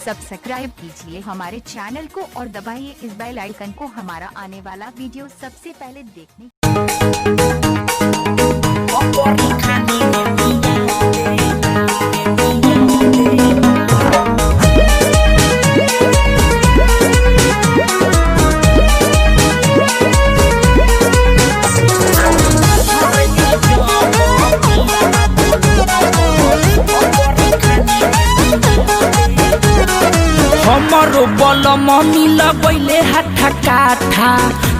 Subscribe कीजिए हमारे channel को और दबाइए इस बेल आइकन को हमारा आने वाला वीडियो सबसे पहले देखने। हमरो बल मम्मी लगैले हाथा काठा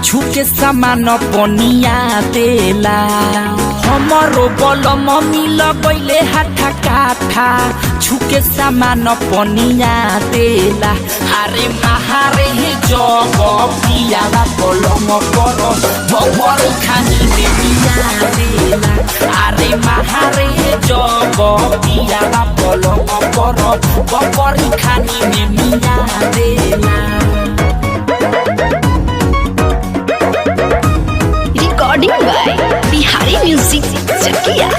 छुके सामान पनिया देला। हमरो बल मम्मी लगैले हाथा काठा छुके सामान पनिया देला। अरे महारे हे जग पियाला कलम कर भवर खानी में मिया देला। अरे महारे हे जग पियाला कलम कर भवर खानी में मिया देला। रिकॉर्डिंग बाय बिहारी म्यूजिक चकिया।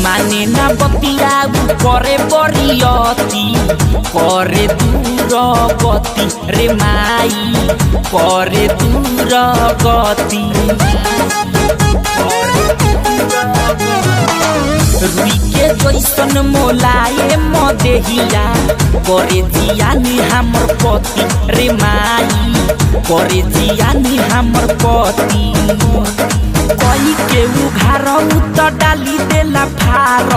माने ना बतिया करे बरियती करे दूर गति रे माई करे दूर गति। रुई के जैसन मोलाए मदेहिया करे जियानी हमर पति रे माई करे जियानी हमर पति। कई के उघार त डाली देला फार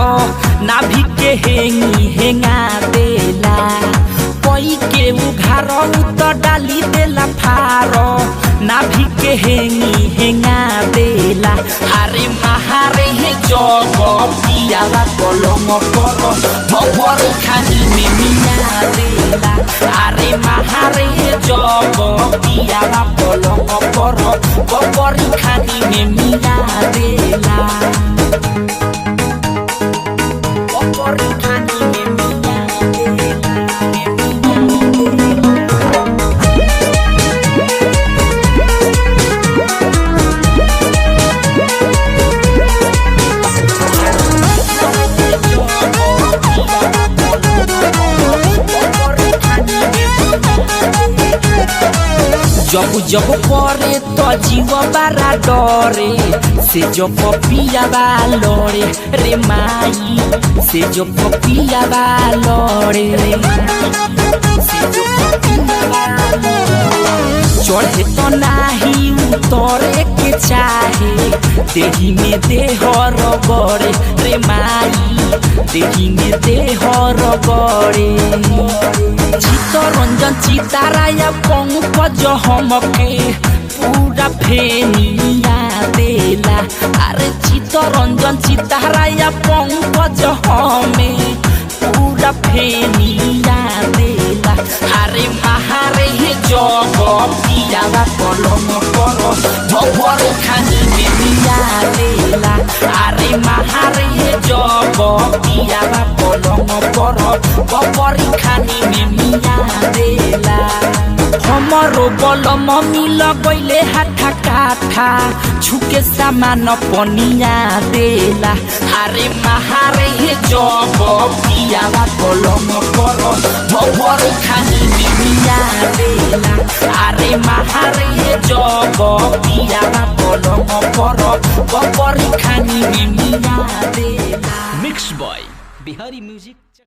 नाभि के हेंगी हेंगा देला। कई के उघार त डाली देला फार नाभि के हेंगी हेंगा देला। अरे महारे हे जग पियाला कलम कर भवर खानी में मिया देला। अरे महारे हे जग पियाला कलम कर भवर खानी में मिया देला। भवर खानी में मिया देला। जब जब करे तो जीव बारा डरे से जो पपिया बा लड़े रे माई से जो पपिया बा लड़े से जो पपिया बा चढ़े तो नाही उतरे के चाहे देही में देह रगड़े रे माई देही में देह रगड़े। चित्तरंजन चिताराया पंकज हमके पूरा फेनिया देला। अरे चित्तरंजन चिताराया पंकज हमें पूरा फेनिया देला। अरे महारे हे जग पियाला कलम कर भवर खानी में मिया देला। अरे महारे हे जग पियाला कलम कर भवर खानी में मिया देला। हमरो बल मम्मी लगैले हाथा काठा छुके सामान पनिया देला। अरे महारे हे जग पियाला कलम कर भवर खानी में मिया देला। अरे महारे हे जग पियाला कलम कर भवर खानी में मिया देला। Mix boy Bihari music.